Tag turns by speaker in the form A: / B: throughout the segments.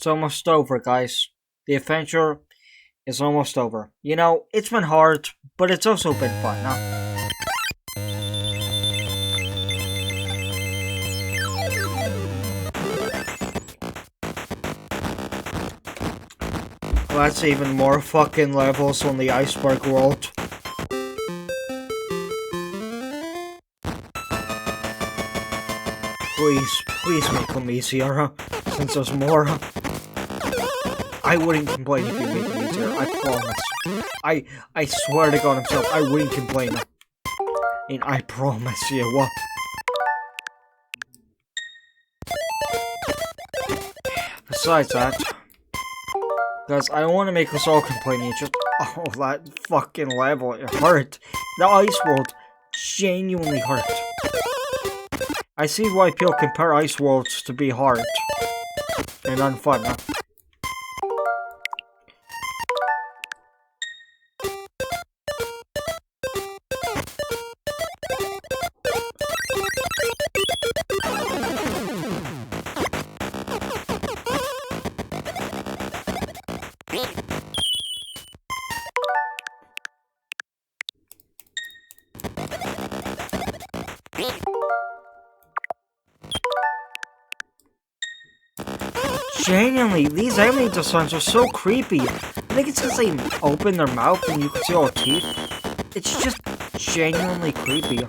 A: almost over, guys. The adventure is almost over. You know, it's been hard, but it's also been fun, huh? That's even more fucking levels on the iceberg world. Please make them easier, since there's more. I wouldn't complain if you made them easier, I promise. I swear to God himself, I wouldn't complain. And I promise you. Besides that, guys, I don't want to make us all complain. It's just, oh, that fucking level, it hurt. The ice world genuinely hurt. I see why people compare ice worlds to be hard and unfun, huh? Genuinely, these enemy designs are so creepy. I think it's because they open their mouth and you can see all the teeth. It's just genuinely creepy.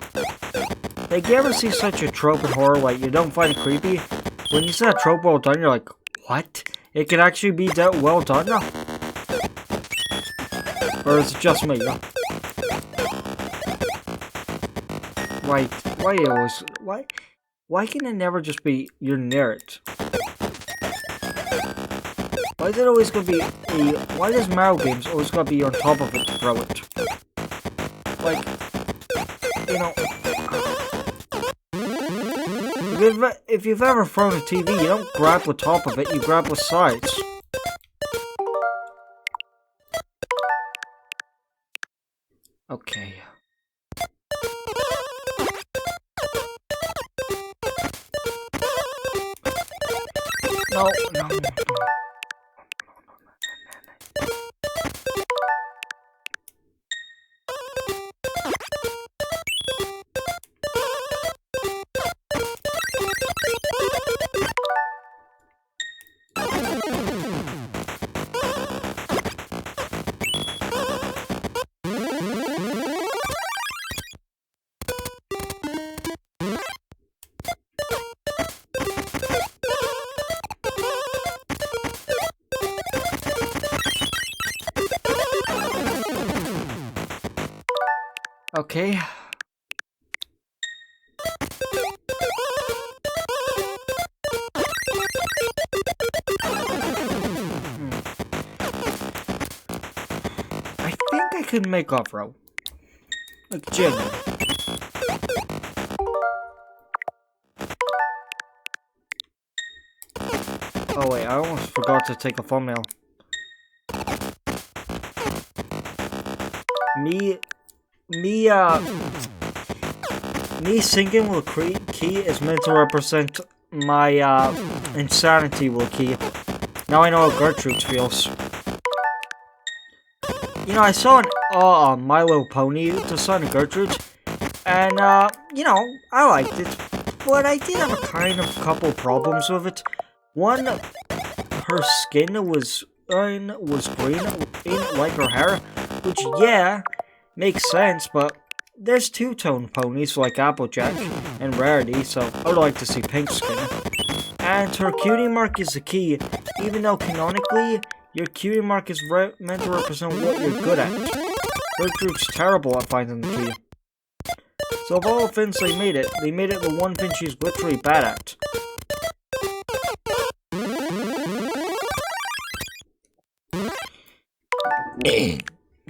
A: Like, you ever see such a trope in horror, like, you don't find it creepy? When you see that trope well done, you're like, what? It can actually be that well done now? Or is it just me? Why can it never just be, you're near it? Why is it always gonna be why does Mario games always gotta be on top of it to throw it? Like, you know, if you've ever thrown a TV, you don't grab the top of it, you grab the sides. Okay. No. Okay. I think I can make off-road. Like, genuinely. Oh wait, I almost forgot to take a thumbnail. Me singing with a key is meant to represent my, insanity with a key. Now I know how Gertrude feels. You know, I saw an, My Little Pony design of Gertrude, and, you know, I liked it, but I did have a kind of couple problems with it. One, her skin was green, like her hair, which, yeah, makes sense, but there's two-tone ponies like Applejack and Rarity, so I would like to see pink skin. And her cutie mark is the key, even though canonically, your cutie mark is meant to represent what you're good at. Gertrude's terrible at finding the key. So of all the things they made it the one thing she's literally bad at.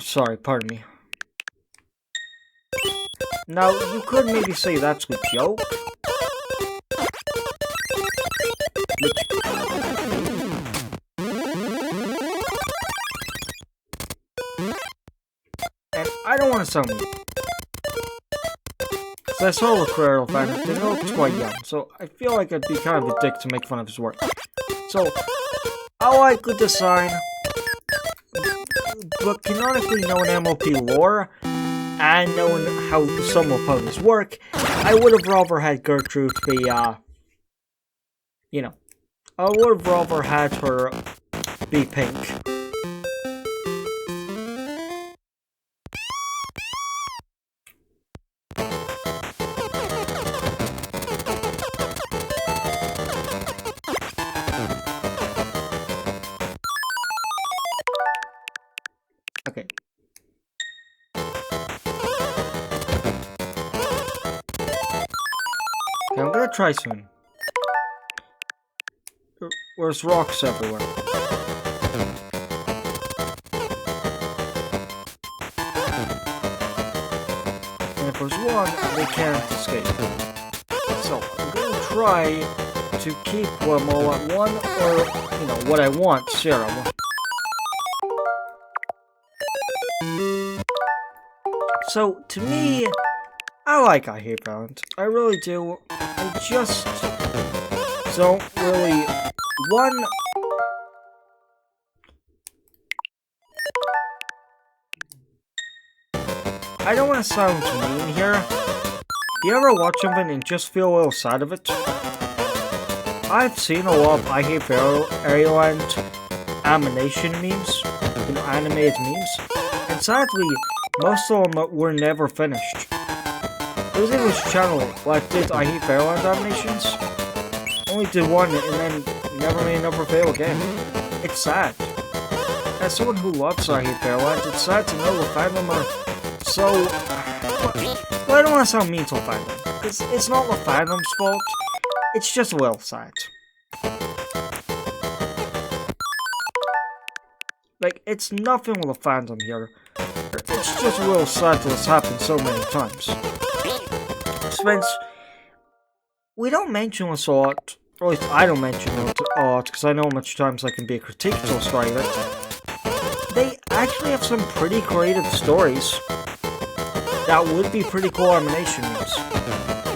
A: Sorry, pardon me. Now, you could maybe say that's a joke. And I don't want to sound mean. So I saw Lucrero fan, and he looks quite young, so I feel like I'd be kind of a dick to make fun of his work. So, I like the design, but canonically knowing MLP lore and knowing how some of ponies work, I would have rather had Gertrude be, you know, I would have rather had her be pink. Okay. Okay, I'm gonna try soon. There's rocks everywhere. And if there's one, they can't escape. So, I'm gonna try to keep them all at one, or, you know, what I want, serum. So, to me, I like I Hate Valorant. I really do. I just don't really... I don't want to sound mean here. You ever watch something and just feel a little sad of it? I've seen a lot of I Hate Valorant animation memes, you know, animated memes, and sadly, most of them were never finished. There was even this channel that did I Hate Valorant animations, only did one and then never made another video again. It's sad. As someone who loves I Hate Valorant, it's sad to know the fandom are so... Well, I don't want to sound mean to the fandom, because it's not the fandom's fault, it's just a little sad. Like, it's nothing with the fandom here. It's just a little sad that it's happened so many times. Spence, we don't mention this a lot, or at least I don't mention it a lot, because I know how much times I can be a critique to Striveit. They actually have some pretty creative stories that would be pretty cool animations.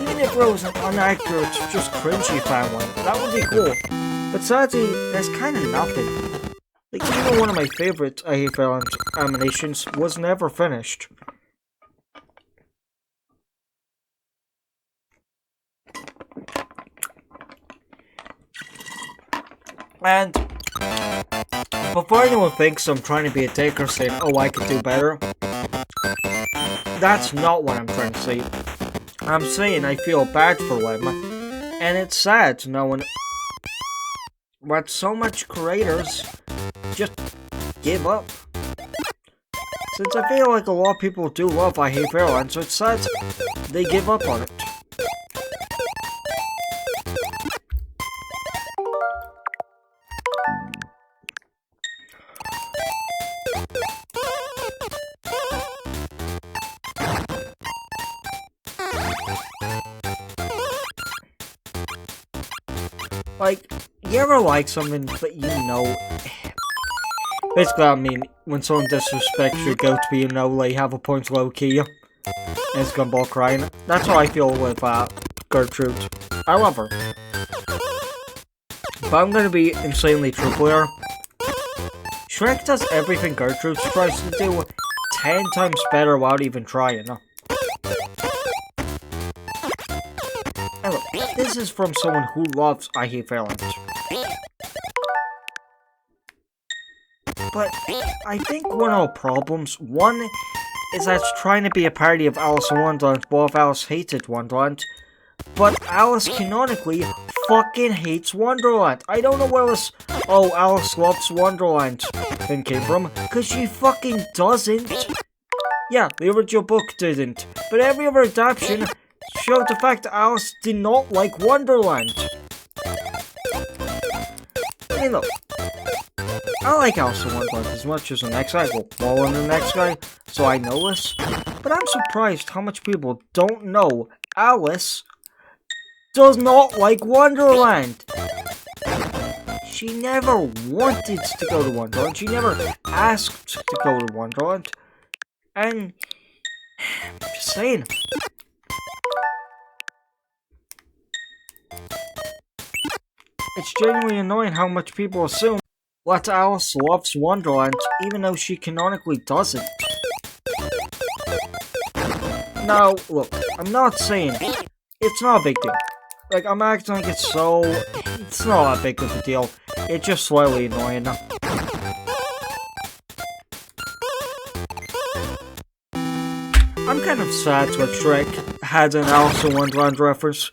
A: Even if it was an inaccurate, just cringy fan one, that would be cool. But sadly, there's kind of nothing. Like, even one of my favorite I Hate Valorant animations was never finished. And before anyone thinks I'm trying to be a taker saying, oh, I could do better, that's not what I'm trying to say. I'm saying I feel bad for them, and it's sad knowing that so much creators just give up. Since I feel like a lot of people do love I Hate Valorant, so it's sad they give up on it. Like, you ever like something, but you know... Basically, I mean, when someone disrespects your goat, but you know they have a point low-key, and it's Gumball crying. That's how I feel with Gertrude. I love her. But I'm gonna be insanely truthful here. Shrek does everything Gertrude tries to do 10 times better without even trying. And look, this is from someone who loves I Hate Valorant. But I think one of the problems, one, is that it's trying to be a parody of Alice in Wonderland, both Alice hated Wonderland, but Alice canonically fucking hates Wonderland. I don't know where this, oh, Alice loves Wonderland thing came from, because she fucking doesn't. Yeah, the original book didn't, but every other adaptation showed the fact that Alice did not like Wonderland. I mean, look, I like Alice in Wonderland as much as the next guy. Well, more than the next guy, so I know this. But I'm surprised how much people don't know Alice does not like Wonderland. She never wanted to go to Wonderland. She never asked to go to Wonderland. And, just saying. It's genuinely annoying how much people assume what Alice loves Wonderland, even though she canonically doesn't. Now, look, I'm not saying it's not a big deal. Like, I'm acting like it's not that big of a deal. It's just slightly annoying. I'm kind of sad that Shrek had an Alice in Wonderland reference.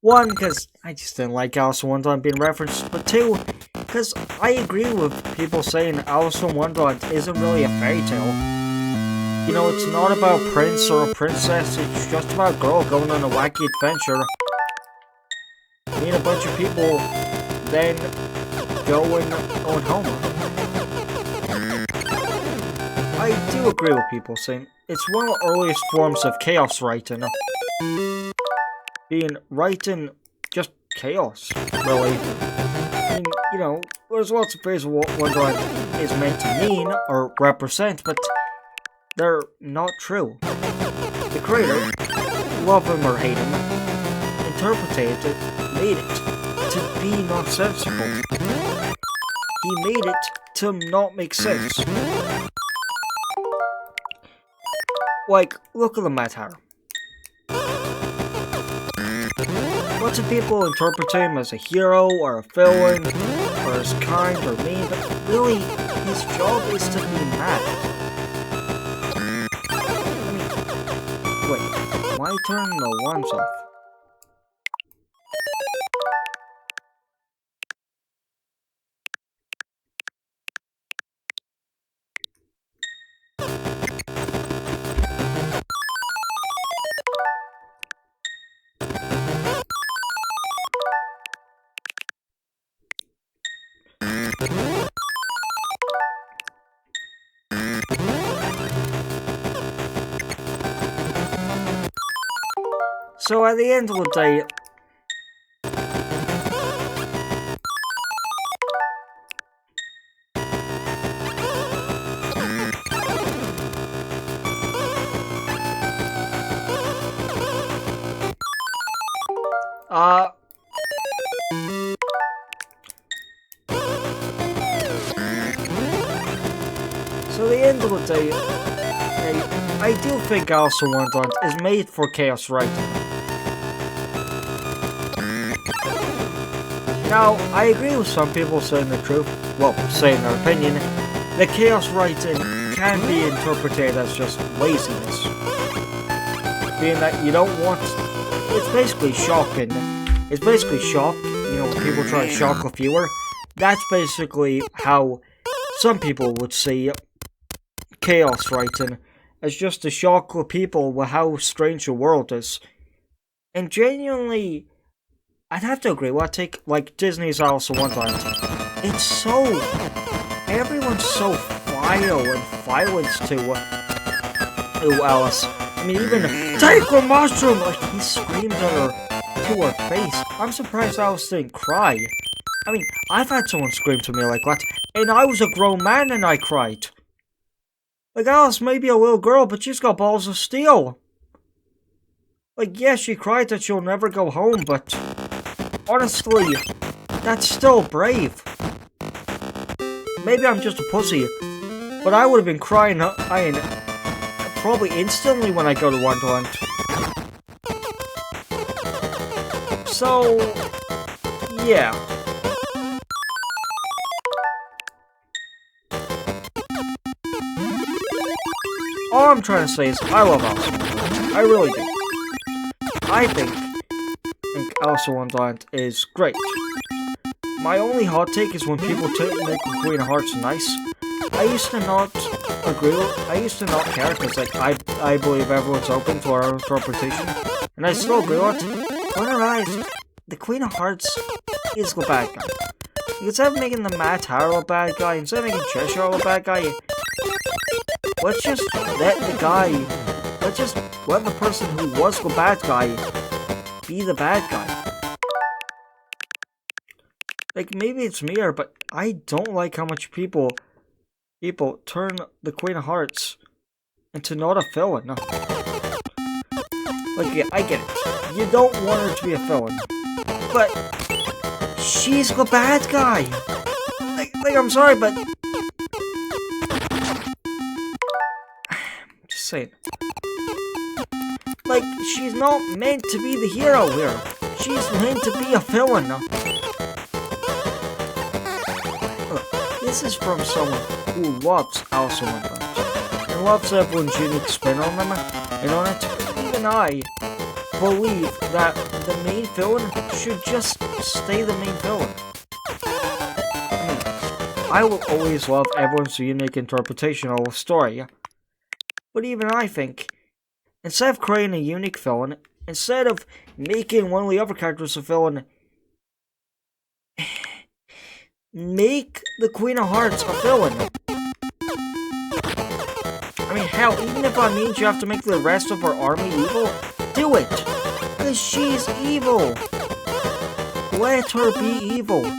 A: One, because I just didn't like Alice in Wonderland being referenced, but two, because I agree with people saying Alice in Wonderland isn't really a fairy tale. You know, it's not about a prince or a princess, it's just about a girl going on a wacky adventure, meet a bunch of people, then going home. I do agree with people saying it's one of the earliest forms of chaos writing. Being writing just chaos, really. I mean, you know, there's lots of phrases of what Wonderland is meant to mean or represent, but they're not true. The creator, love him or hate him, interpreted it, made it to be nonsensical. He made it to not make sense. Like, look at the Mad Hatter. Lots of people interpret him as a hero or a villain, or as kind or mean, but really, his job is to be mad. Wait, why turn the alarms off? So at the end of the day, I do think Alice in Wonderland is made for chaos writing. Now, I agree with some people saying the truth, well, saying their opinion, that chaos writing can be interpreted as just laziness. Being that you don't want, it's basically shocking. It's basically shock, you know, when people try to shock a viewer. That's basically how some people would see chaos writing, as just to shock the people with how strange the world is. And genuinely, I'd have to agree, what take, like, Disney's Alice in Wonderland. It's so, everyone's so vile and violent to Alice. I mean, even, take the mushroom! Like, he screamed at her, to her face. I'm surprised Alice didn't cry. I mean, I've had someone scream to me like that, and I was a grown man and I cried. Like, Alice may be a little girl, but she's got balls of steel. Like, yes, she cried that she'll never go home, but honestly, that's still brave. Maybe I'm just a pussy, but I would have been crying probably instantly when I go to Wonderland. So, yeah. All I'm trying to say is, I love Alice in Wonderland. I really do. I think Alice in Wonderland is great. My only hot take is when people make Queen of Hearts nice. I used to not agree with, I used to not care, because like, I believe everyone's open to our own interpretation. And I still agree with it. When I realized the Queen of Hearts is the bad guy. Instead of making the Mad Hatter a bad guy, instead of making Cheshire a bad guy, let's just let the person who was the bad guy be the bad guy. Like, maybe it's me, but I don't like how much people turn the Queen of Hearts into not a villain. No. Like, yeah, I get it. You don't want her to be a villain, but she's the bad guy. Like Like, I'm sorry, but... Just saying. Like, she's not meant to be the hero here. She's meant to be a villain. Look, this is from someone who loves Alice in Wonderland and loves everyone's unique spin on them and on it. Even I believe that the main villain should just stay the main villain. I will always love everyone's unique interpretation of a story, but even I think, instead of creating a unique villain, instead of making one of the other characters a villain, make the Queen of Hearts a villain. I mean, hell, even if that means you have to make the rest of her army evil, do it! Because she's evil! Let her be evil!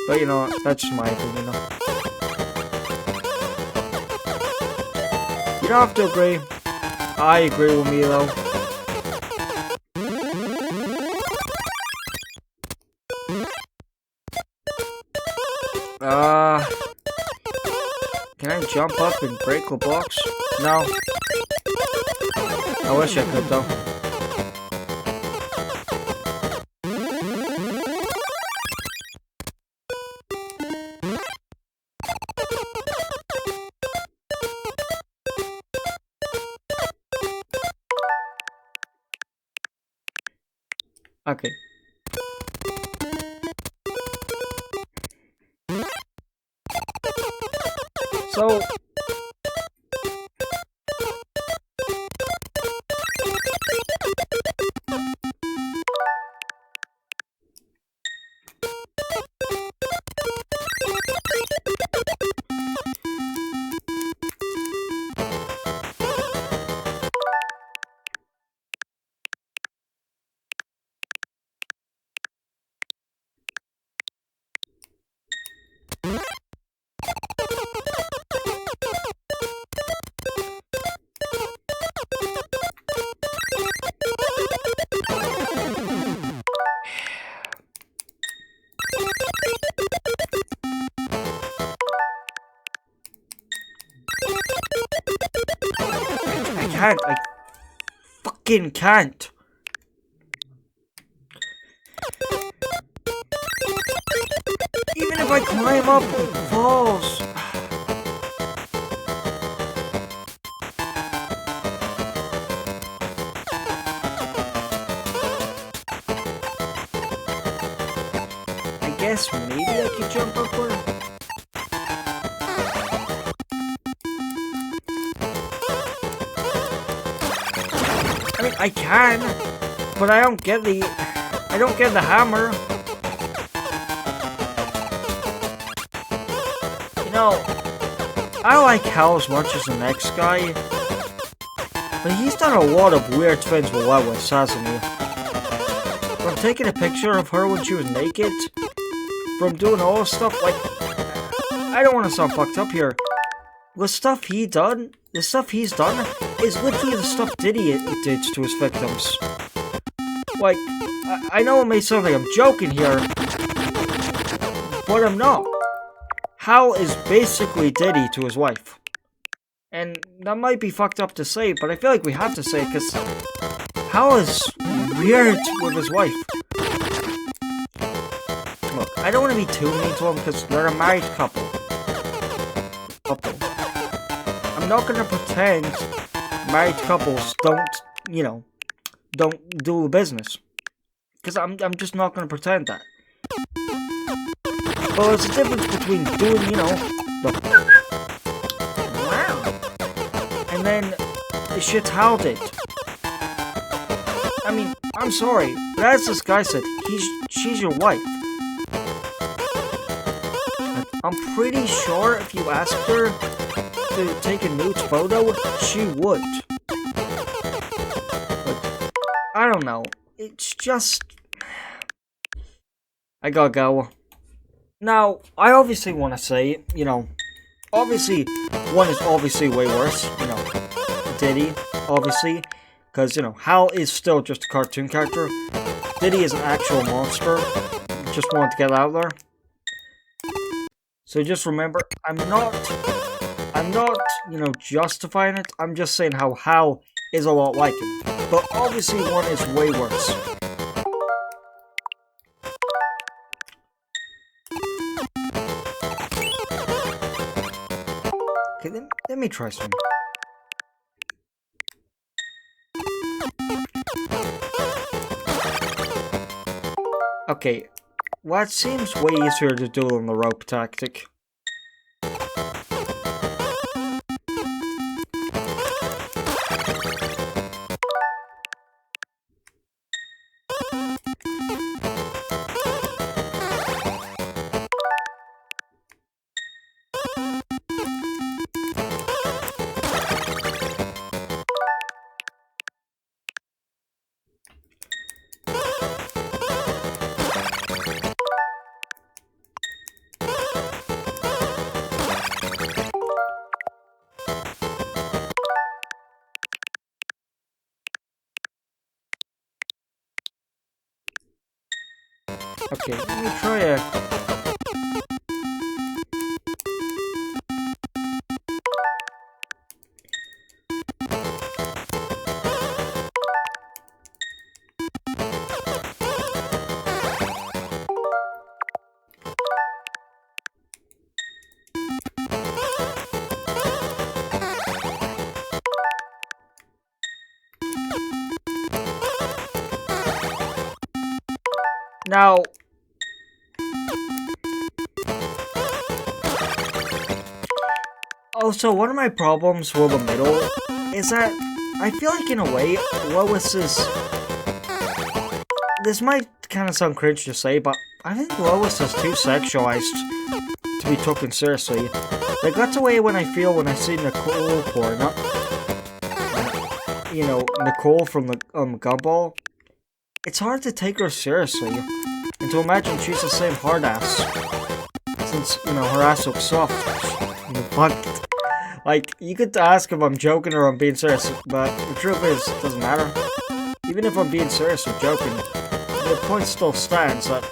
A: But you know, that's just my opinion. You don't have to agree. I agree with me though. Can I jump up and break the blocks? No. I wish I could though. Okay. So... I fucking can't. Even if I climb up, it falls. I guess maybe I could jump upward. I can, but I don't get the hammer. You know, I like Hal as much as the next guy, but he's done a lot of weird things with Lois, hasn't he? From taking a picture of her when she was naked, from doing all this stuff, like, I don't want to sound fucked up here. The stuff he's done is literally the stuff Diddy did to his victims. Like, I know it may sound like I'm joking here, but I'm not. Hal is basically Diddy to his wife. And that might be fucked up to say, but I feel like we have to say it, because Hal is weird with his wife. Look, I don't want to be too mean to him, because they're a married couple. I'm not gonna pretend married couples don't do the business. Because I'm just not gonna pretend that. But there's a difference between doing, the wow, and then the shit Hal did. I mean, I'm sorry, but as this guy said, she's your wife. I'm pretty sure if you asked her to take a nude photo, she would. But, I don't know. It's just... I gotta go. Now, I obviously want to say, obviously, one is obviously way worse, Diddy, obviously, because, Hal is still just a cartoon character. Diddy is an actual monster. Just wanted to get out there. So just remember, I'm not, justifying it. I'm just saying how Hal is a lot like him. But obviously one is way worse. Okay, let me try some. Okay, well, it seems way easier to do than the rope tactic. Okay, let me try a... Now... Also, one of my problems with the middle is that I feel like, in a way, Lois is... This might kind of sound cringe to say, but I think Lois is too sexualized to be taken seriously. Like, that's the way when I feel when I see Nicole porn. Nicole from the Gumball. It's hard to take her seriously, and to imagine she's the same hard ass. Since, her ass looks soft. But, like, you could ask if I'm joking or I'm being serious, but the truth is, it doesn't matter. Even if I'm being serious or joking, the point still stands that...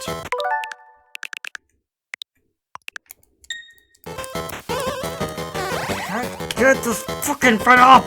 A: I can't get this fucking thing up!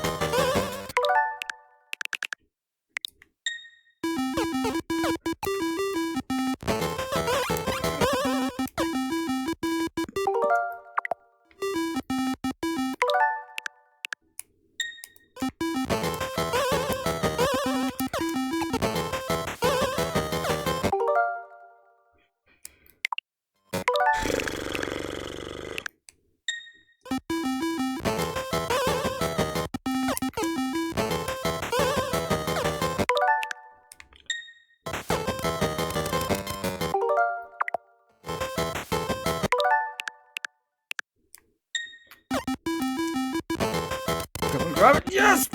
A: Grab it, yes!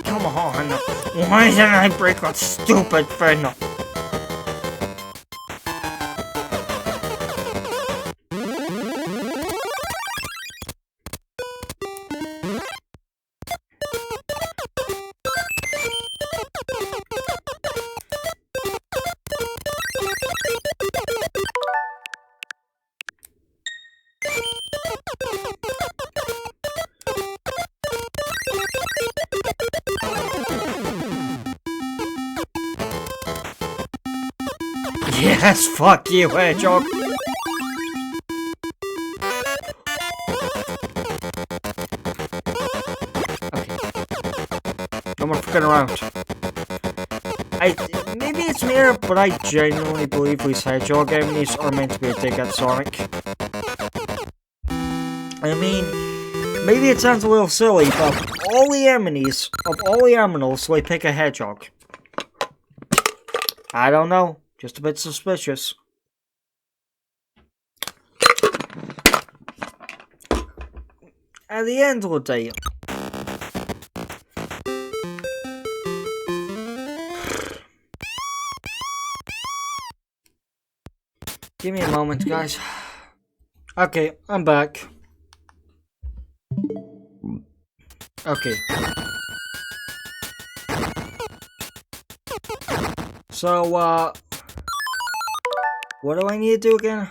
A: Come on, why didn't I break that stupid thing? Yes, fuck you, Hedgehog! Okay. No more fucking around. Maybe it's me, but I genuinely believe these Hedgehog enemies are meant to be a dig at Sonic. I mean, maybe it sounds a little silly, but of all the aminals, they pick a Hedgehog. I don't know. Just a bit suspicious. At the end of the day, Give me a moment, guys. Okay, I'm back. Okay. So, what do I need to do again?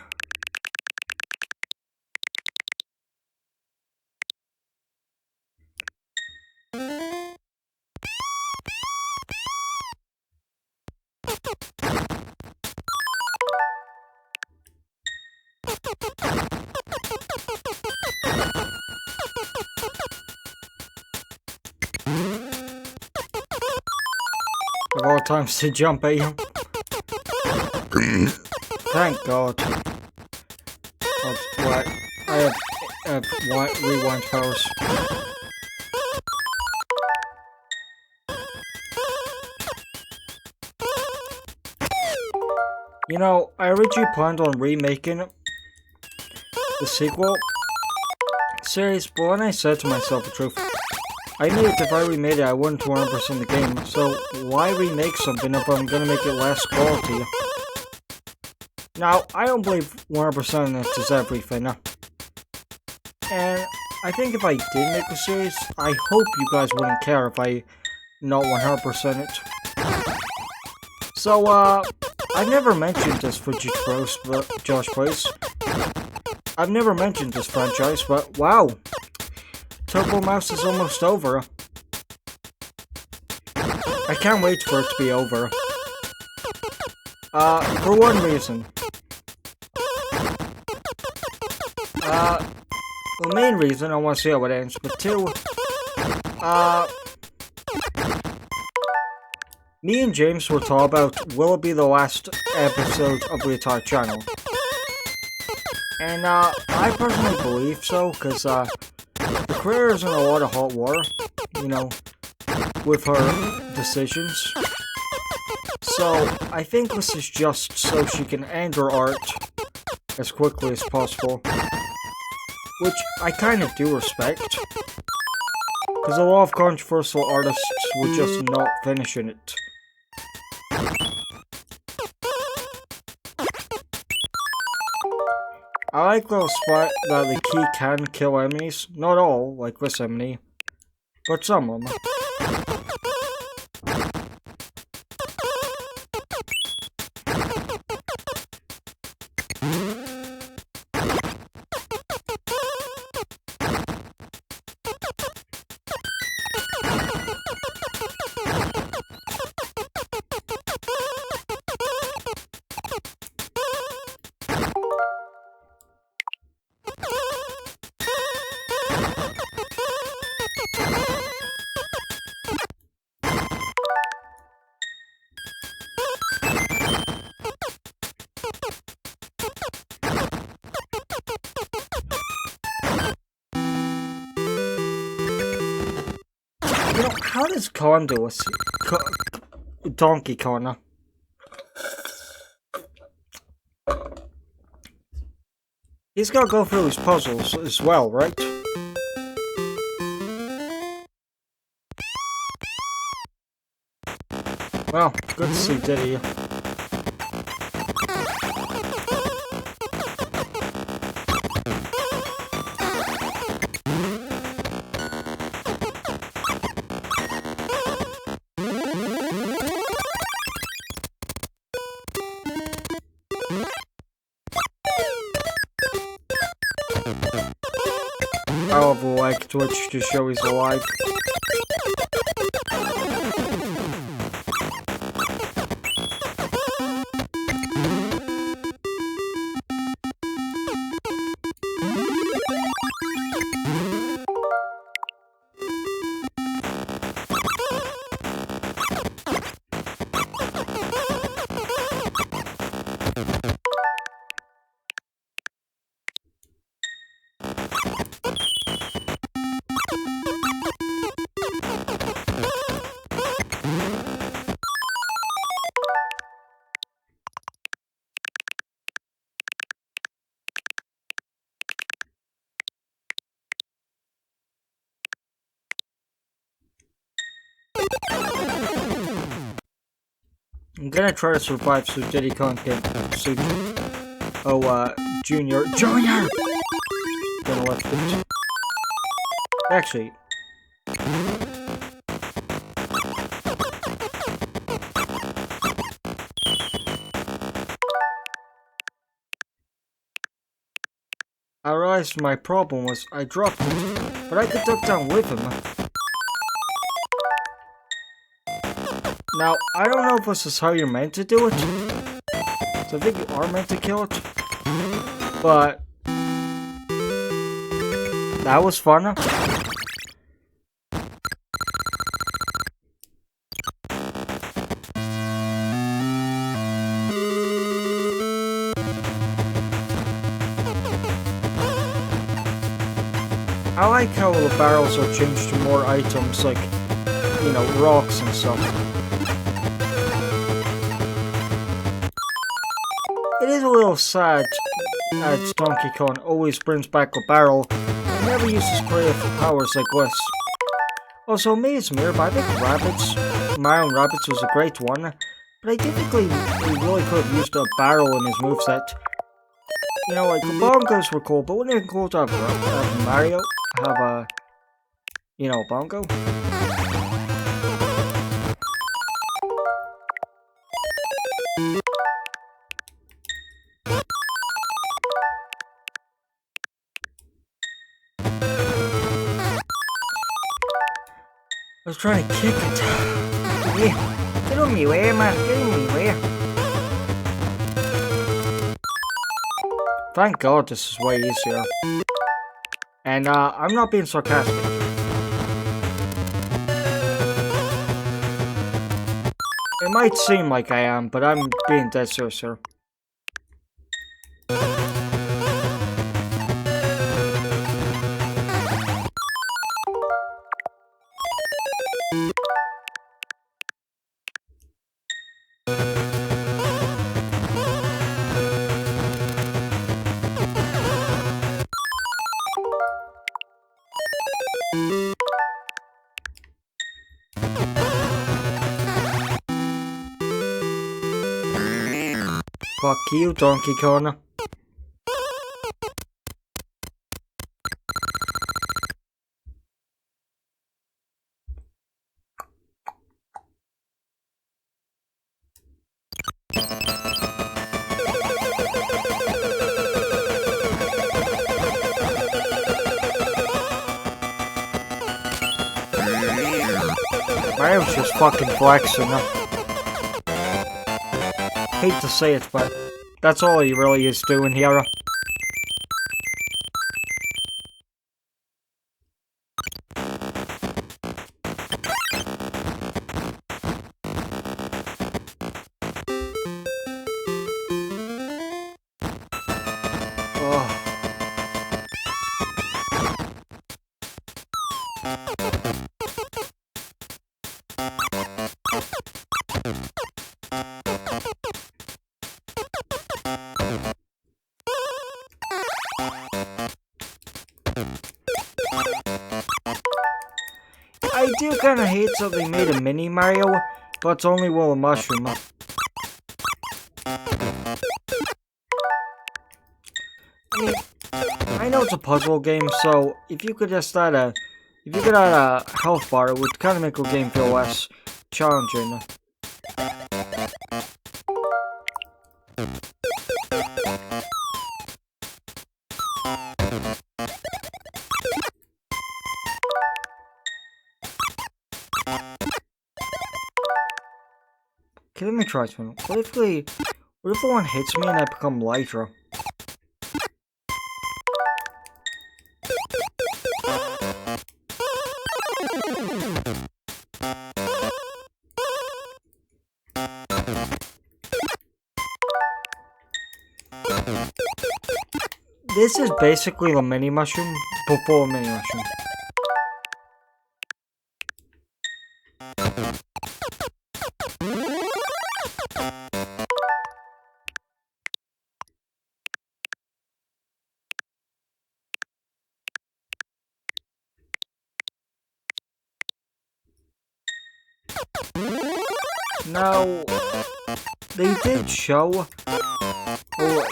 A: Of all times to jump at you. Thank God. What? I have rewind powers. You know, I originally planned on remaking the sequel series, but when I said to myself the truth, I knew if I remade it, I wouldn't 100% the game, so why remake something if I'm gonna make it less quality? Now, I don't believe 100% this is everything, and I think if I did make a series, I hope you guys wouldn't care if I not 100% it. So, I've never mentioned this for Josh Price. I've never mentioned this franchise, but wow! Turbo Mouse is almost over. I can't wait for it to be over. For one reason. The main reason I want to see how it ends, but two, me and James were talking about will it be the last episode of the entire channel. And, I personally believe so, because, the creator's in a lot of hot water, you know, with her decisions. So, I think this is just so she can end her art as quickly as possible. Which I kind of do respect. Because a lot of controversial artists were just not finishing it. I like the spot that the key can kill enemies. Not all, like this enemy, but some of them. You know, how does Kong do it? Donkey Kong. He's gotta go through his puzzles as well, right? Well, good to see Diddy. I would like Twitch to show he's alive. I'm gonna try to survive so Diddy Kong can see me. Oh, Junior. Junior! Gonna left it. Actually. I realized my problem was I dropped it, but I could duck down with him. Now, I don't know if this is how you're meant to do it. So I think you are meant to kill it. But that was fun. I like how the barrels are changed to more items like, you know, rocks and stuff. It is a little sad that Donkey Kong always brings back a barrel and never uses creative powers like this. Also, Maze Mirror, but I think Mario and Rabbids was a great one, but I do think he really could have used a barrel in his moveset. You know, like, the bongos were cool, but wouldn't it be cool to have Mario have a, you know, bongo? I was trying to kick it. Yeah, get on me way, man. Get on me way. Thank God this is way easier. And, I'm not being sarcastic. It might seem like I am, but I'm being dead serious here. Fuck you, Donkey Kong. Mario's just fucking flexing. Hate to say it, but that's all he really is doing here. I do kinda hate that they made a mini Mario, but it's only with a mushroom. I mean, I know it's a puzzle game, so if you could just add a health bar, it would kinda make the game feel less challenging. Okay, let me try something. What if the one hits me and I become lighter? This is basically the mini mushroom before mini mushroom. Now, they did show... Oh,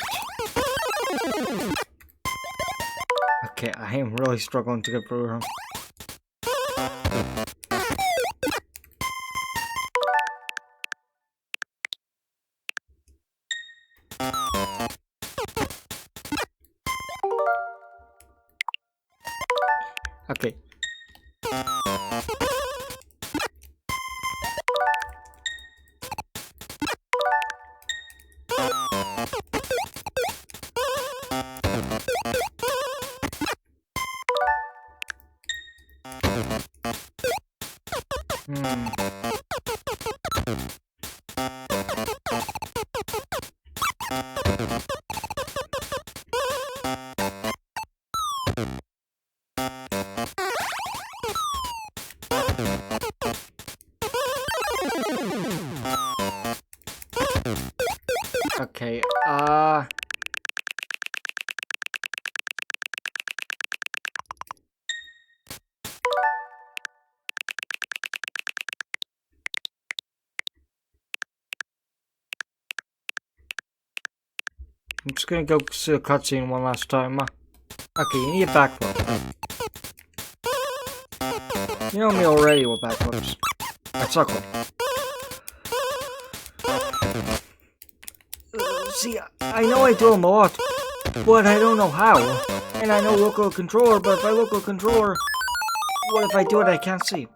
A: Okay, I am really struggling to get through her. Okay. Okay, I'm just gonna go see the cutscene one last time. Okay, you need a backflip. You know me already with backflips. I suck with them. See, I know I do them a lot, but I don't know how. And I know local controller, but if I local controller, what if I do it I can't see?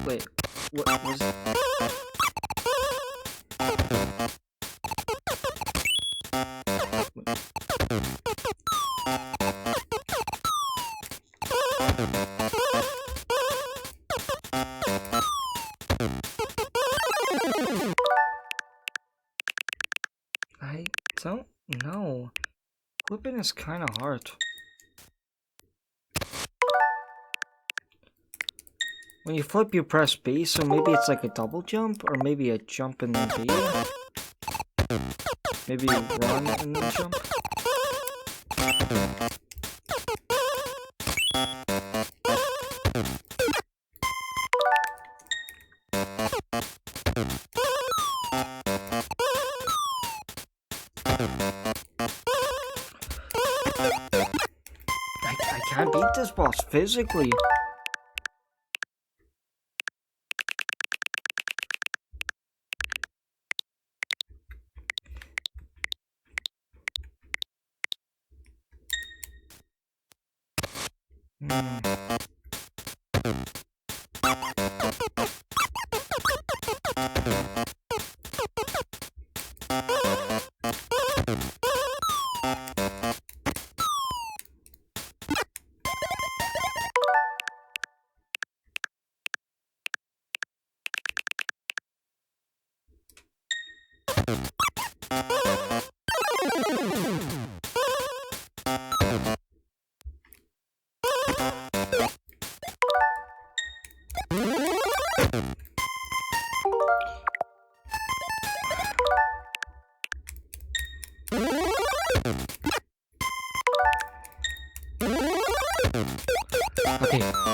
A: Wait, what was it? I don't know. Flipping is kind of hard. When you flip, you press B, so maybe it's like a double jump, or maybe a jump and then B. Maybe you run and then jump. I can't beat this boss physically.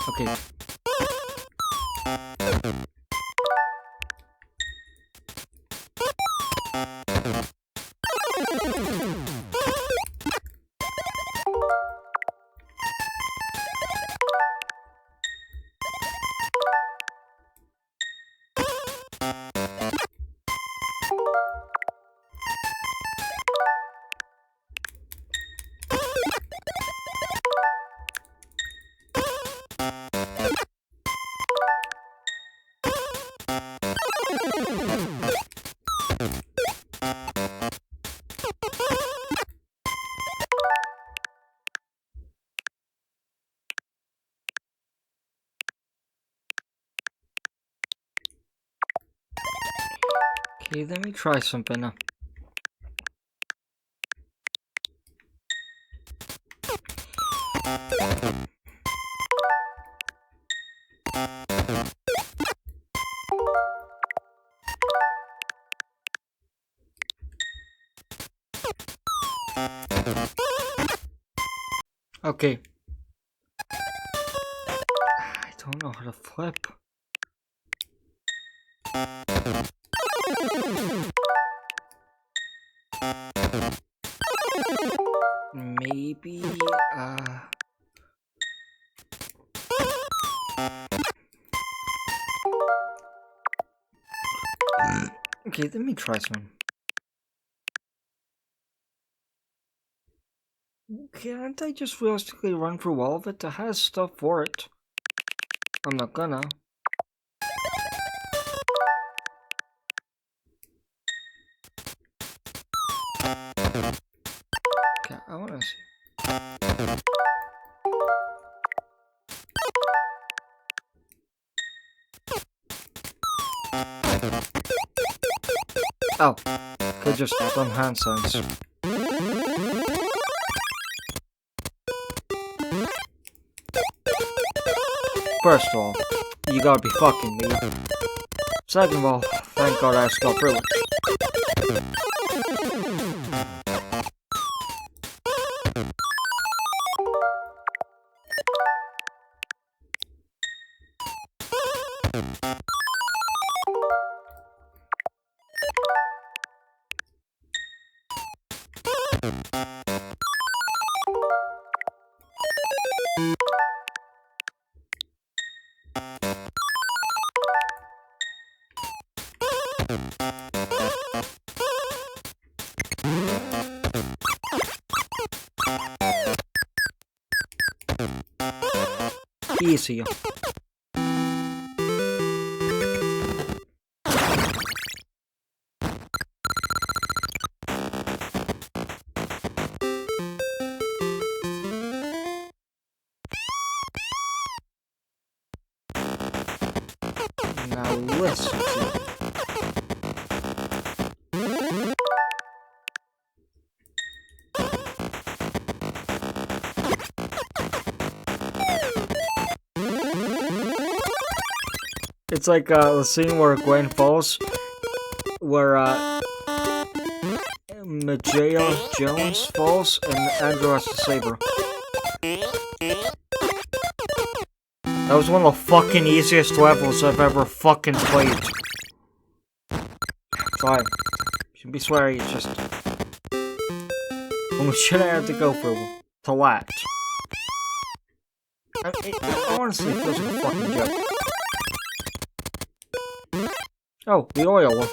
A: Okay. Okay, let me try something. Okay. I don't know how to flip. Maybe, okay, let me try some. Can't I just realistically run through all of it? It has stuff for it. I'm not gonna. Okay, I wanna see. Oh, could just done hand signs. First of all, you gotta be fucking me. Second of all, thank God I just got through it. Easy. Now listen to me. It's like the scene where Gwen falls, where Majaya Jones falls and Andrew has to save her. That was one of the fucking easiest levels I've ever fucking played. Fine. Shouldn't be swearing, it's just... how much shit I have to go through to that? It honestly feels like a fucking joke. Oh, the oil one.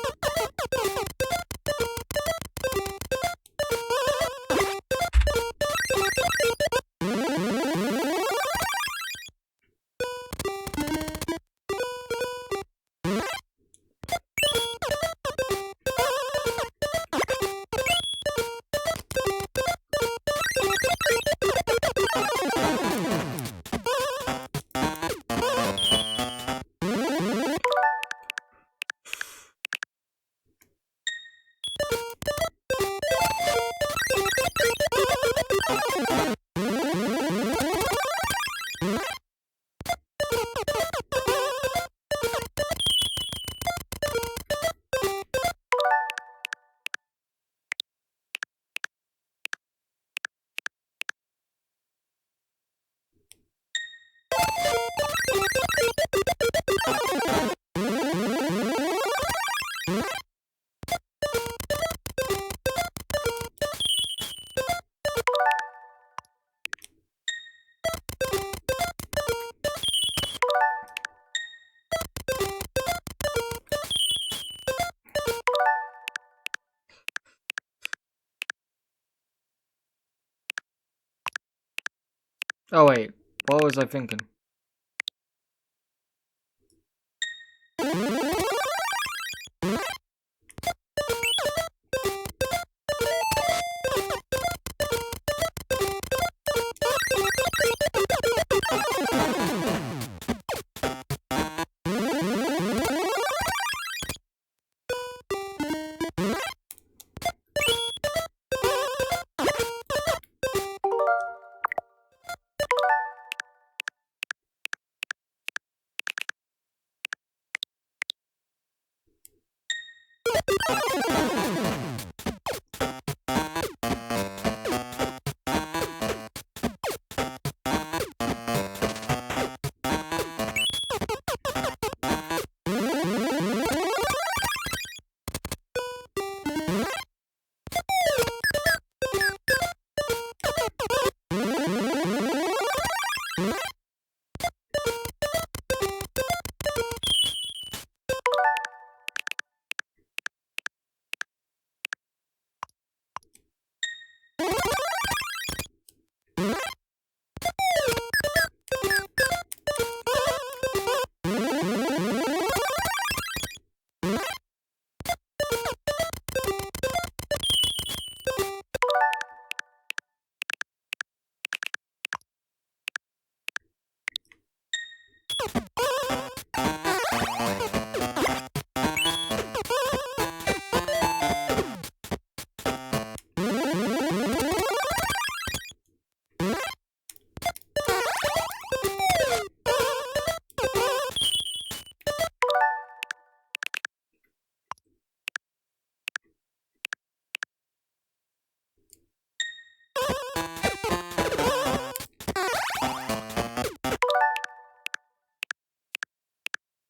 A: Oh wait, what was I thinking?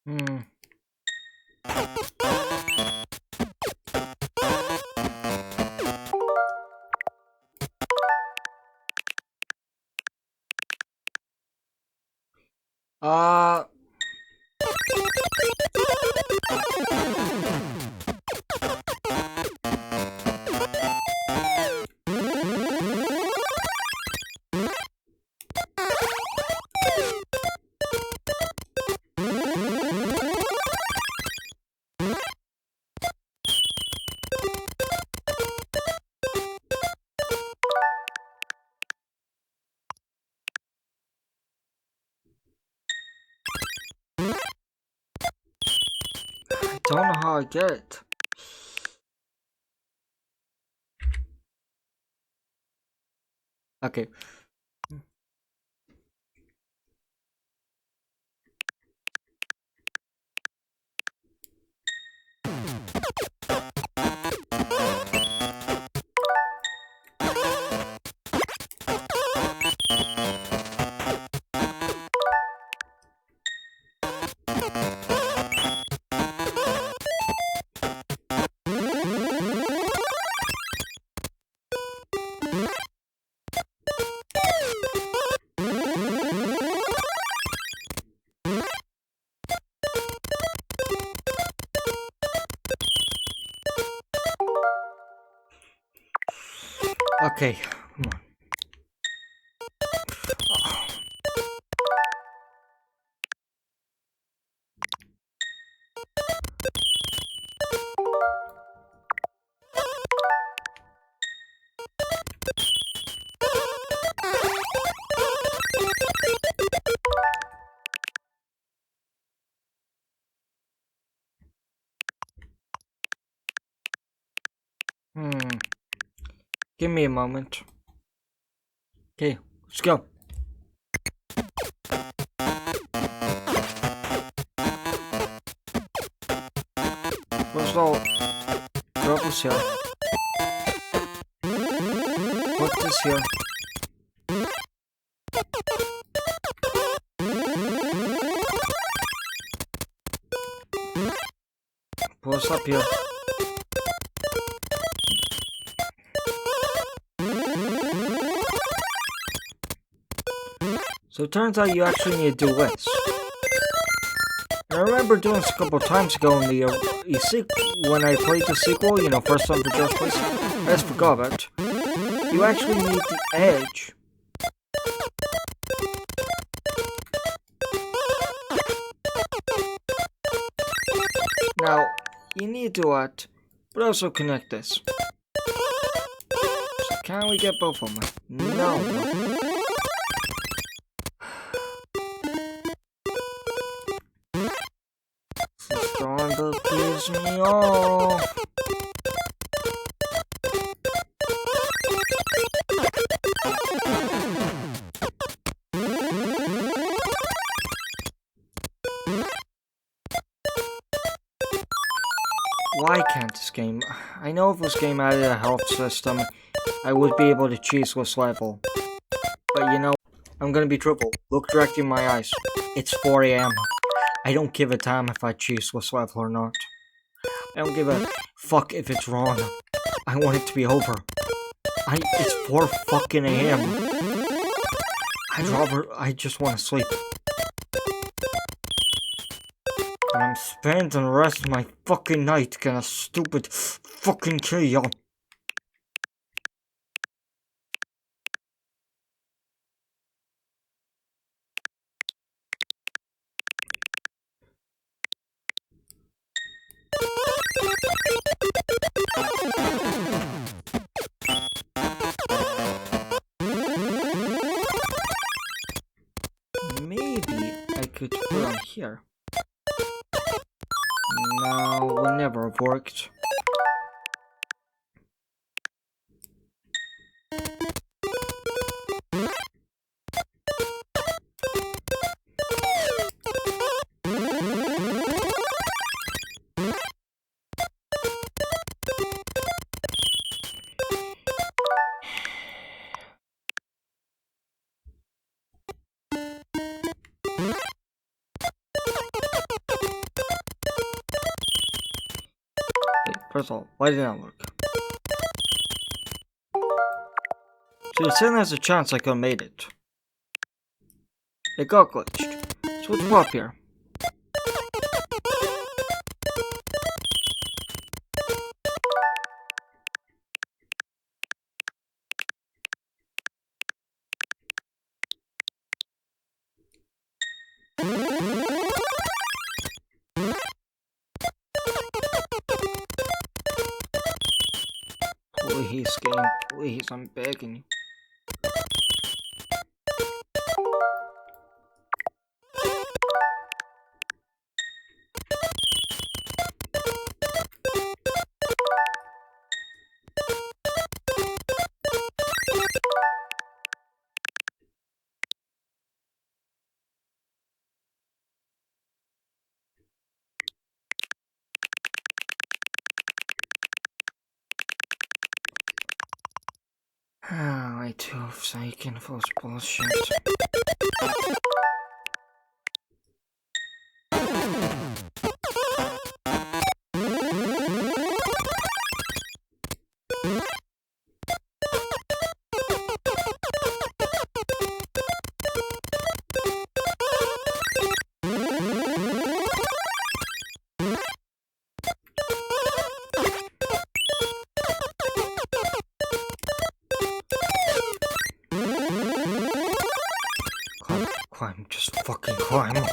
A: Hmm. Uh, I don't know how I get it. Okay. Okay. Come on. Hmm. Give me a moment. Okay, let's go. First of all, drop this here. Put this here. Put this up here. So it turns out you actually need to do this. And I remember doing this a couple times ago in the when I played the sequel, you know, first time for Just Place. I just forgot about it. You actually need the edge. Now, you need to do that, but also connect this. So can we get both of them? No. This is starting to piss me off. Why can't this game? I know if this game added a health system, I would be able to choose this level. But you know, I'm gonna be truthful. Look directly in my eyes. It's 4 AM. I don't give a damn if I choose this level or not. I don't give a fuck if it's wrong. I want it to be over. It's 4 fucking AM. I just want to sleep. And I'm spending the rest of my fucking night getting a stupid fucking key on. Maybe I could put on here. No, will never have worked. First of all, why didn't I look? So you're saying there's a chance I could have made it. It got glitched. So what's up here? Please, game, please, I'm begging you. I too have taken for this bullshit. Climb, just fucking climb.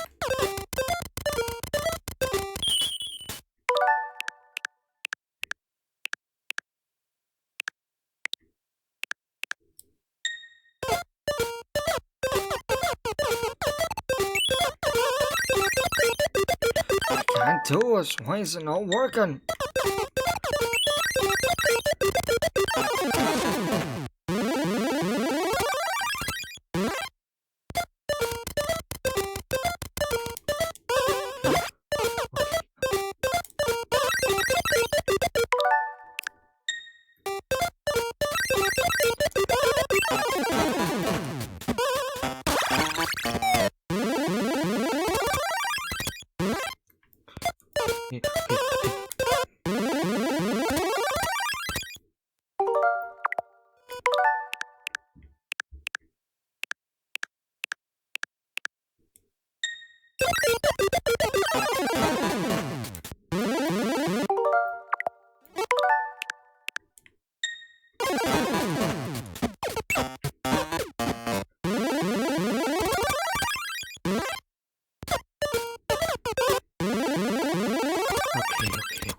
A: I can't do this. Why is it not working?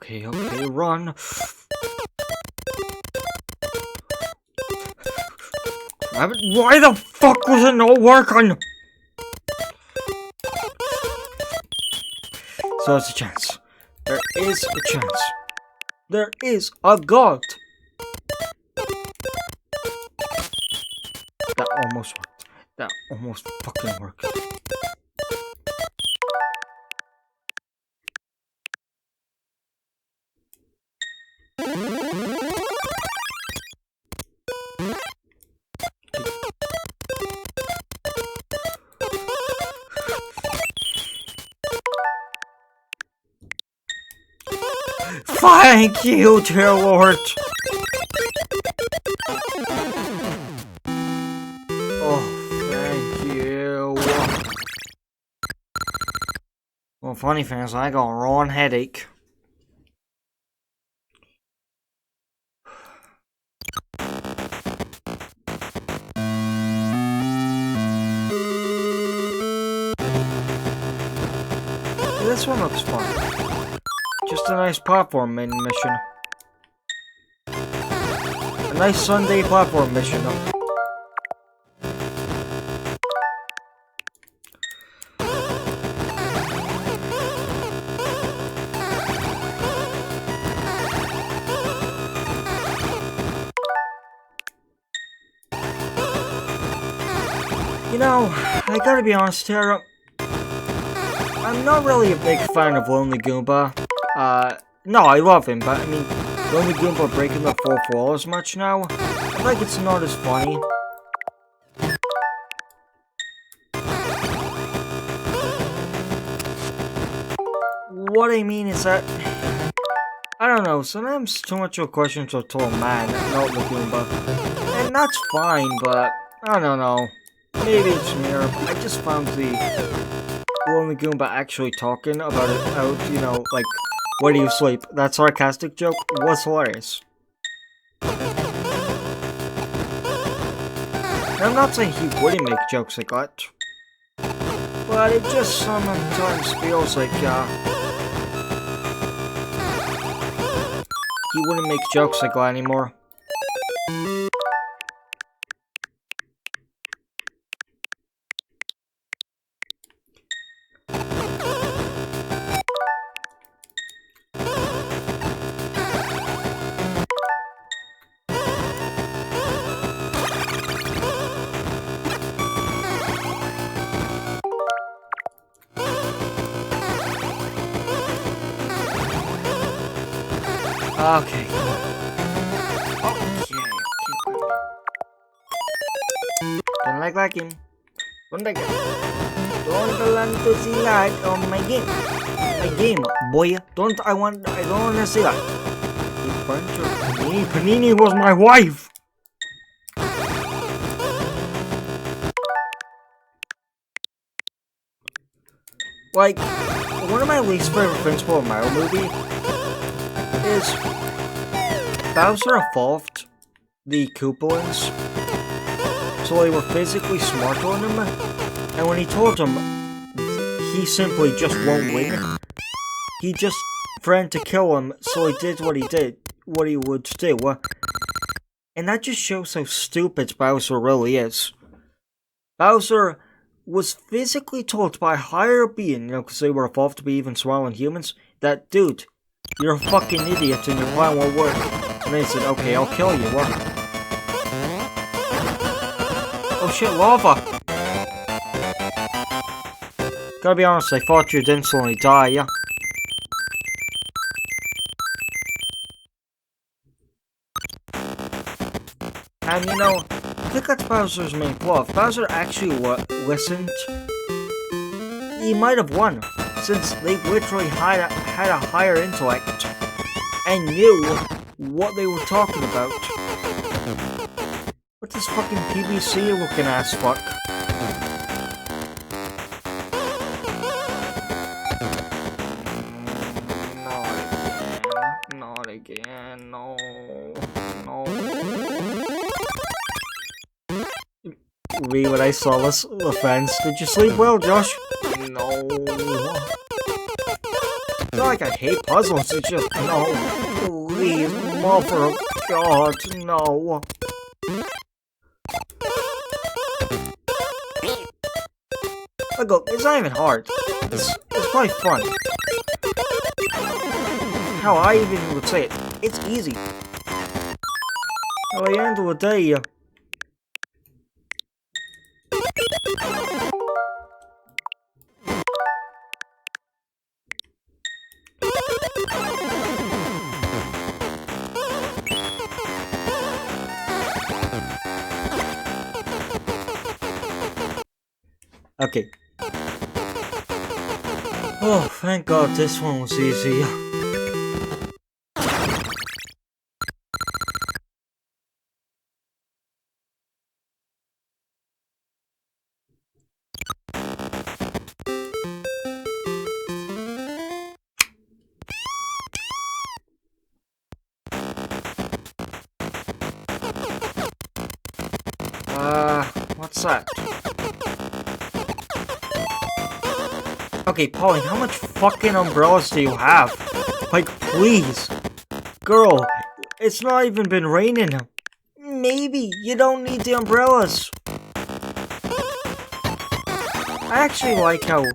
A: Okay, run. Why the fuck was it not working? So there's a chance. There is a chance. There is a god. That almost worked. That almost fucking worked. Thank you, dear Lord. Oh, thank you. Well, funny thing is, I got a raw headache. This one looks fun. Just a nice platform mission. A nice Sunday platform mission, though. You know, I gotta be honest here. I'm not really a big fan of Lonely Goomba. No, I love him, but I mean, Lonely Goomba breaking the fourth wall as much now. I feel like it's not as funny. What I mean is that I don't know, sometimes too much of a question to a man, not the Goomba. And that's fine, but I don't know. Maybe it's me, or I just found the Lonely Goomba actually talking about it out, you know, like, where do you sleep? That sarcastic joke was hilarious. Now, I'm not saying he wouldn't make jokes like that, but it just sometimes feels like, he wouldn't make jokes like that anymore. Okay. Okay. Don't like him. Don't like him. Don't want to see that on my game. My game, boy. I don't want to see that. You bunch of Panini. Panini was my wife. Like, one of my least favorite Principal Mario movie is Bowser evolved the Koopalings so they were physically smarter than him, and when he told them he simply just won't win, he just threatened to kill him, so he did what he would do. And that just shows how stupid Bowser really is. Bowser was physically told by a higher being, because they were evolved to be even smaller than humans, that, dude, you're a fucking idiot and your plan won't work. And they said, okay, I'll kill you. What? Oh shit, lava! Gotta be honest, I thought you'd instantly die, yeah? And you know, I think that's Bowser's main flaw. If Bowser actually listened, he might have won, since they literally had a higher intellect and knew what they were talking about. What this fucking PBC looking ass fuck? Not again, no. Read what I saw this offense. Did you sleep well, Josh? No. It's not like I hate puzzles, it's just no. Please, mother of God, no. Look, it's not even hard. It's quite fun. How I even would say it. It's easy. At the end of the day, okay. Oh, thank God this one was easy. What's that? Okay, Pauline, how much fucking umbrellas do you have? Like, please. Girl, it's not even been raining. Maybe you don't need the umbrellas. I actually like how,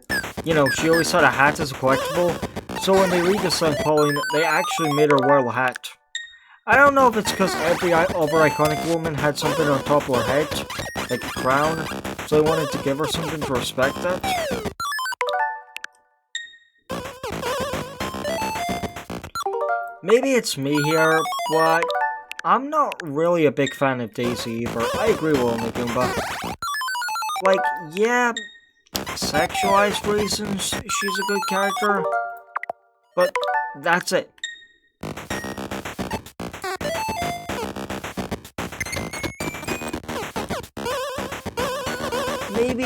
A: you know, she always had a hat as a collectible, so when they redesigned Pauline, they actually made her wear a hat. I don't know if it's because every other iconic woman had something on top of her head, like a crown, so they wanted to give her something to respect that. Maybe it's me here, but I'm not really a big fan of Daisy either. I agree with Lonely Goomba. Like, yeah, sexualized reasons, she's a good character, but that's it.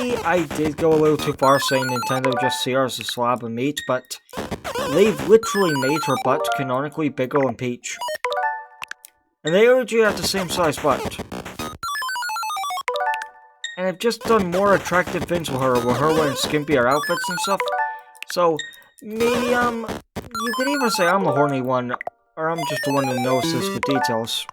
A: maybe I did go a little too far saying Nintendo just see her as a slab of meat, but they've literally made her butt canonically bigger than Peach. And they originally have the same size butt. And I've just done more attractive things with her wearing skimpier outfits and stuff. So, maybe, you could even say I'm the horny one, or I'm just the one who notices the details.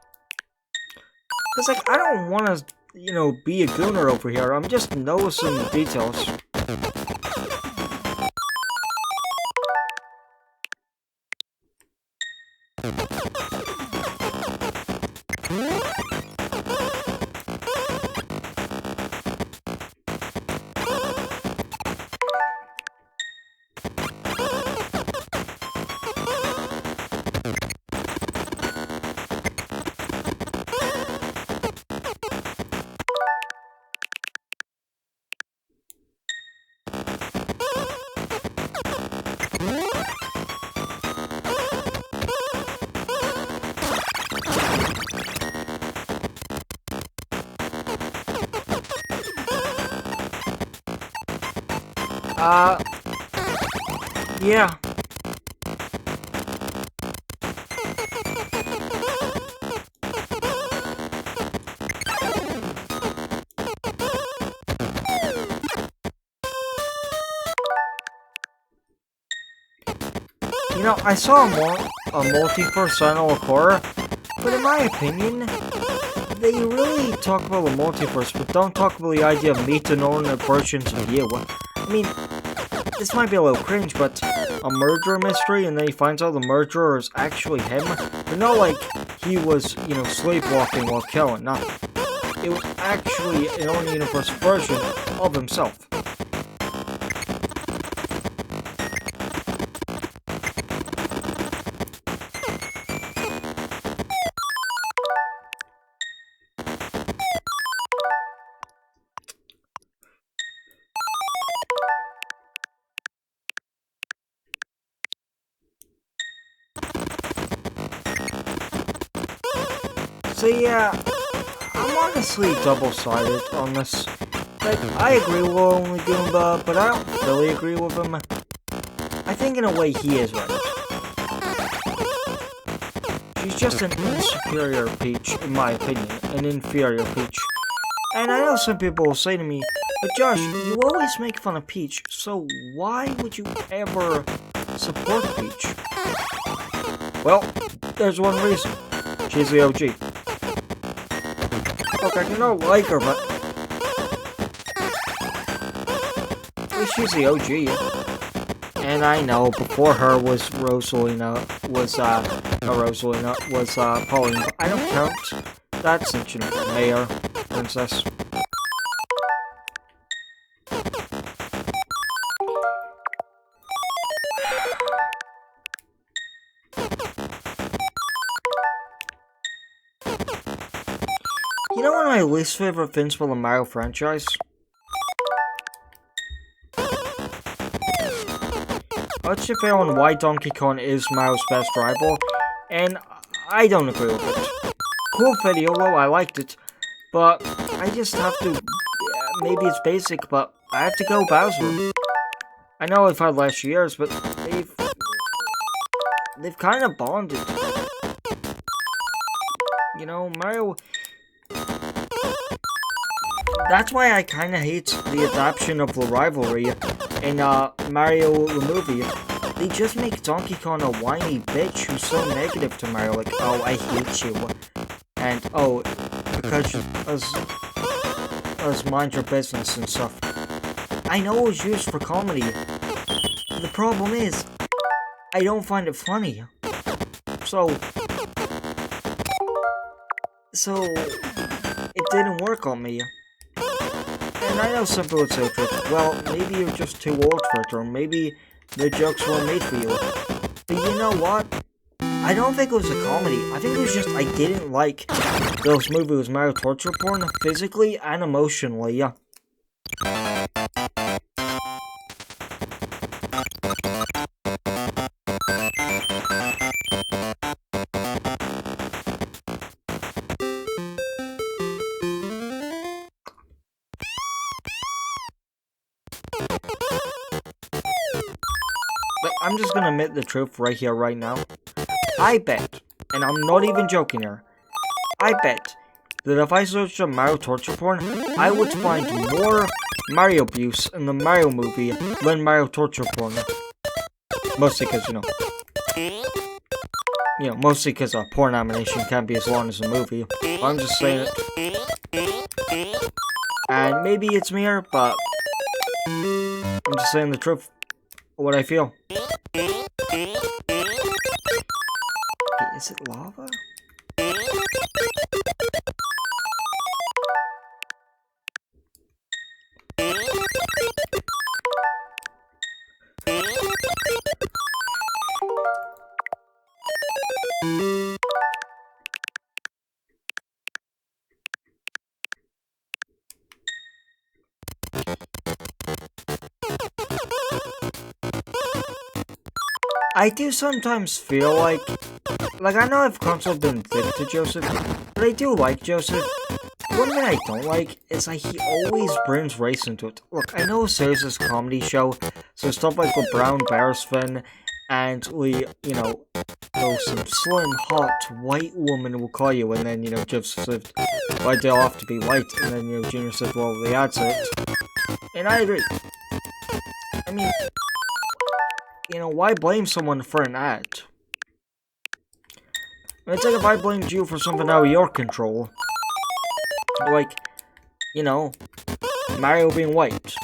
A: Cause, like, I don't want to, you know, be a gooner over here, I'm just noticing the details. Yeah. You know, I saw a multiverse Silent Horror, but in my opinion, they really talk about the multiverse, but don't talk about the idea of meeting alternate versions of you. I mean, this might be a little cringe, but a murder mystery, and then he finds out the murderer is actually him. But not like he was, you know, sleepwalking while killing. No, it was actually an alternate universe version of himself. So yeah, I'm honestly double-sided on this. Like, I agree with Only Goomba, but I don't really agree with him. I think in a way he is right. She's just an insuperior Peach, in my opinion. An inferior Peach. And I know some people will say to me, but Josh, you always make fun of Peach, so why would you ever support Peach? Well, there's one reason. She's the OG. Look, I don't like her, but at least she's the OG. And I know before her was Rosalina, Pauline, but I don't count that since, you know, Mayor, Princess. You know one of my least favorite things for the Mario franchise? What's your feel on why Donkey Kong is Mario's best rival? And I don't agree with it. Cool video though, I liked it. But I just have to... maybe it's basic, but I have to go Bowser. I know I've had last years, but they've kind of bonded. You know, Mario... That's why I kind of hate the adaptation of the rivalry in Mario the movie. They just make Donkey Kong a whiny bitch who's so negative to Mario, like, oh, I hate you. And, oh, because us mind your business and stuff. I know it was used for comedy. The problem is, I don't find it funny. So, it didn't work on me. And I know some people would say, well, maybe you're just too old for it, or maybe the jokes weren't made for you. But you know what? I don't think it was a comedy. I think it was just I didn't like those movies Mario torture porn physically and emotionally, yeah. Like, I'm just gonna admit the truth right here, right now. I bet, and I'm not even joking here, I bet that if I searched up Mario torture porn, I would find more Mario abuse in the Mario movie than Mario torture porn. Mostly because, mostly because a porn animation can't be as long as a movie. I'm just saying it. And maybe it's me here, but I'm just saying the truth. What I feel. Wait, is it lava? I do sometimes feel like I know I've constantly been thick to Joseph, but I do like Joseph. One thing I don't like is that he always brings race into it. Look, I know Sarah's a comedy show, so stuff like the brown bear's fin, and some slim, hot, white woman will call you, and then, Joseph said, why they'll have to be white, and then, Junior said, well, the ad said it. And I agree. I mean, why blame someone for an ad? It's like if I blamed you for something out of your control. Like, Mario being white,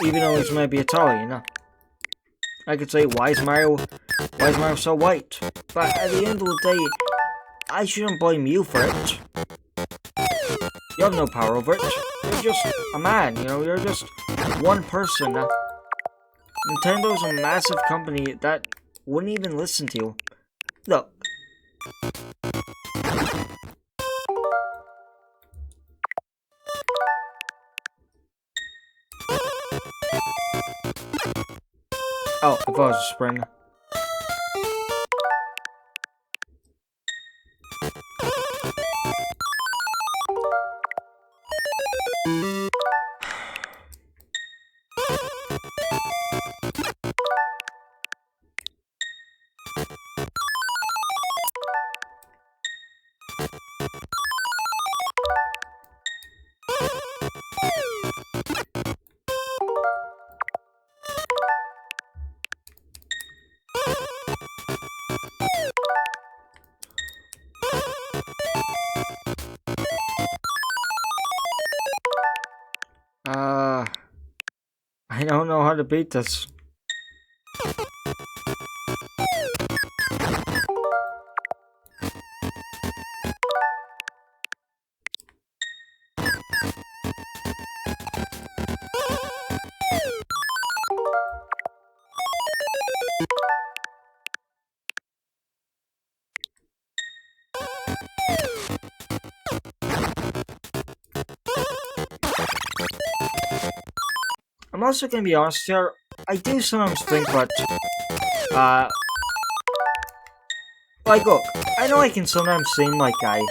A: even though he's maybe Italian. I could say, why is Mario so white? But at the end of the day, I shouldn't blame you for it. You have no power over it. You're just a man, you're just one person. Nintendo's a massive company that wouldn't even listen to you. Look. Oh, I thought it was a spring. I don't know how to beat this. I'm also gonna be honest here, I do sometimes think that, look, I know I can sometimes seem like I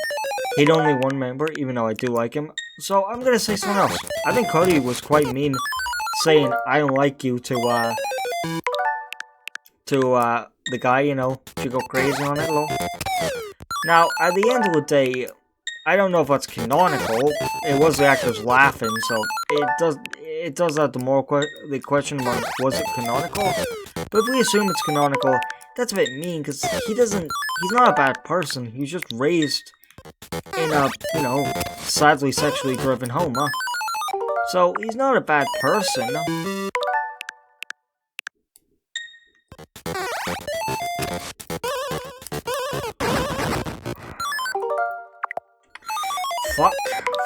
A: hate only one member, even though I do like him, so I'm gonna say something else. I think Cody was quite mean, saying, I don't like you to the guy, to go crazy on it, lol. Now, at the end of the day, I don't know if that's canonical. It was the actors laughing, so it does have the question about was it canonical? But if we assume it's canonical, that's a bit mean because he's not a bad person. He was just raised in a, sadly sexually driven home, huh? So he's not a bad person.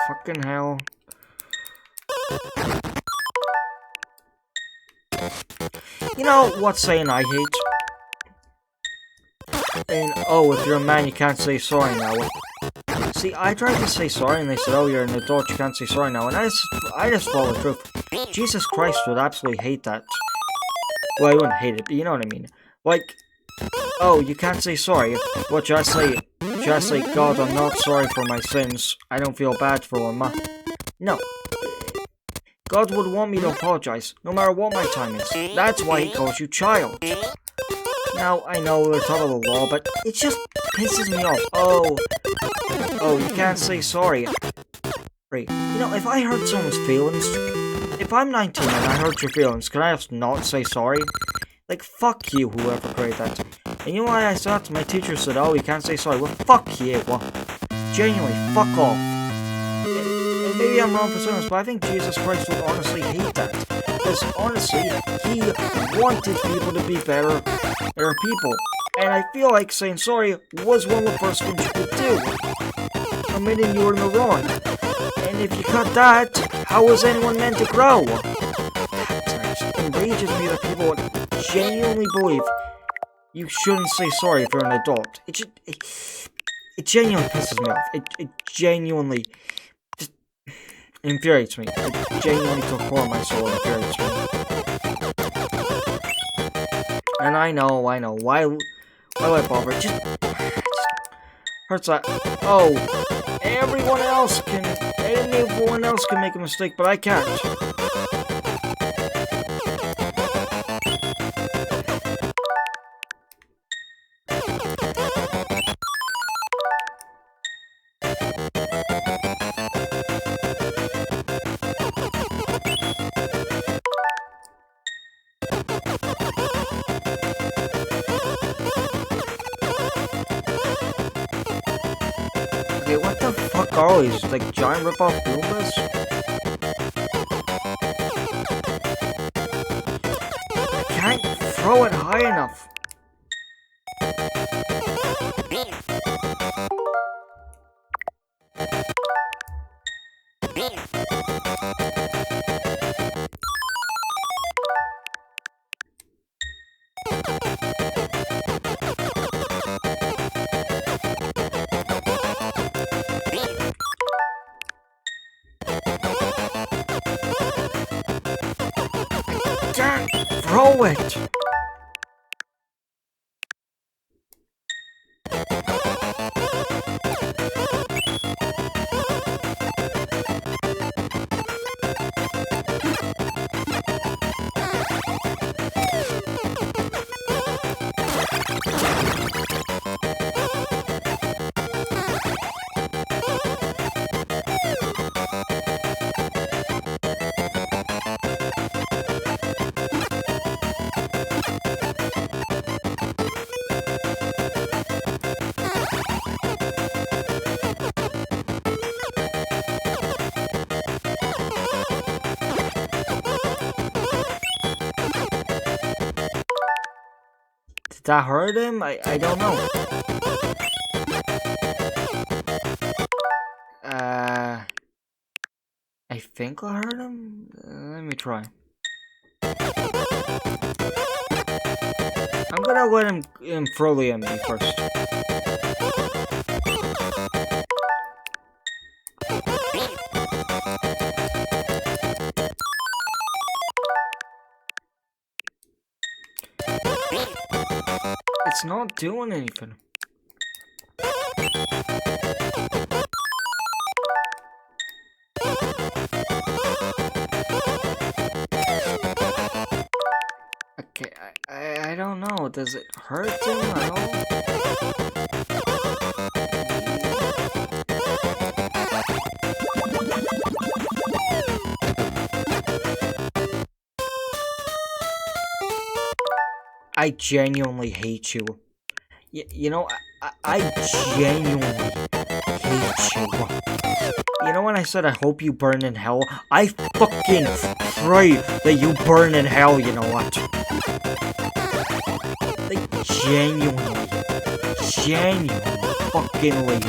A: Fucking hell. You know what saying I hate? And, oh, if you're a man, you can't say sorry now. See, I tried to say sorry, and they said, oh, you're an adult, you can't say sorry now. And I just follow the truth. Jesus Christ would absolutely hate that. Well, I wouldn't hate it, but you know what I mean. Like, oh, you can't say sorry. What, should I say, God, I'm not sorry for my sins. I don't feel bad for them, huh? No. God would want me to apologize, no matter what my time is. That's why he calls you child. Now, I know we're talking about the law, but it just pisses me off. Oh, you can't say sorry. Right. You know, if I hurt someone's feelings, if I'm 19 and I hurt your feelings, can I just not say sorry? Like, fuck you, whoever created that. And you know why I said that? My teacher said, oh, you can't say sorry. Well, fuck you. Well, genuinely, fuck off. And maybe I'm wrong for saying this, but I think Jesus Christ would honestly hate that. Because, honestly, he wanted people to be better people. And I feel like saying sorry was one of the first things you could do. Admitting you were in the wrong. And if you cut that, how was anyone meant to grow? That enrages me that people would genuinely believe you shouldn't say sorry if you're an adult. It genuinely pisses me off. It genuinely just infuriates me. It genuinely to the core of my soul infuriates me. And I know. Why would I bother? It just hurts that. Oh, everyone else can make a mistake, but I can't. Okay, what the fuck are these? Like giant rip-off Goombas? I can't throw it high enough. Can't throw it. Did that hurt him? I don't know. I think I hurt him? Let me try. I'm gonna let him throw the at me first. It's not doing anything. Okay, I don't know. Does it hurt him at all? I genuinely hate you. You know, I genuinely hate you. You know when I said I hope you burn in hell? I fucking pray that you burn in hell, you know what? Like, genuinely fuckingly,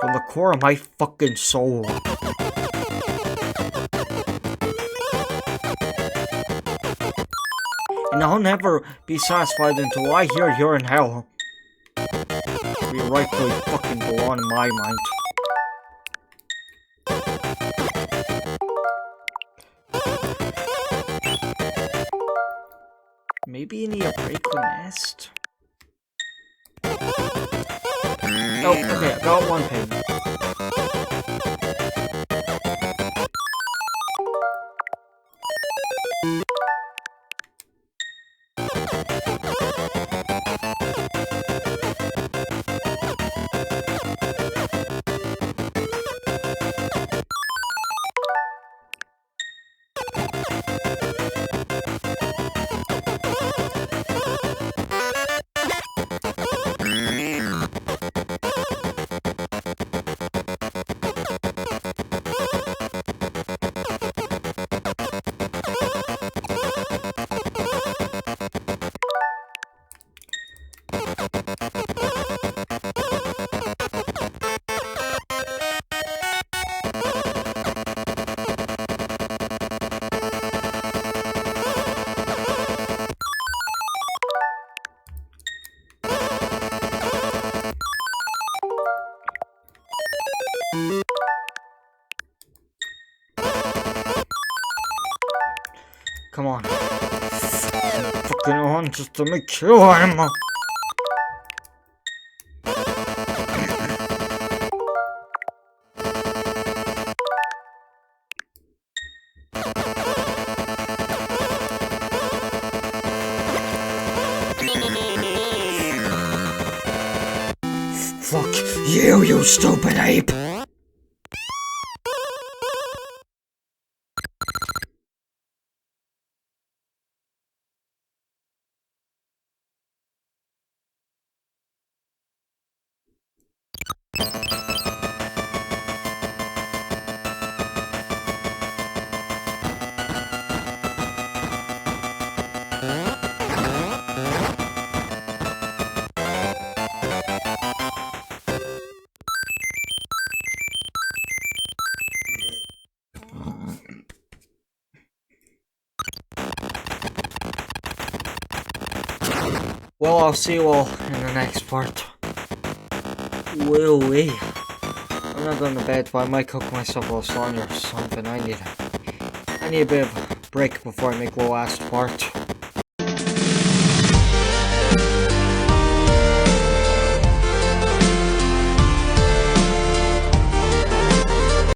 A: from the core of my fucking soul. And I'll never be satisfied until I hear you're in hell. We rightfully fucking belong in my mind. Maybe you need a break the nest? Oh, okay, I got one payment. on just to make sure I'm... Fuck you, you stupid ape! Well, I'll see you all in the next part. Woo-wee. I'm not going to bed, but I might cook myself a lasagna or something. I need a bit of a break before I make the last part.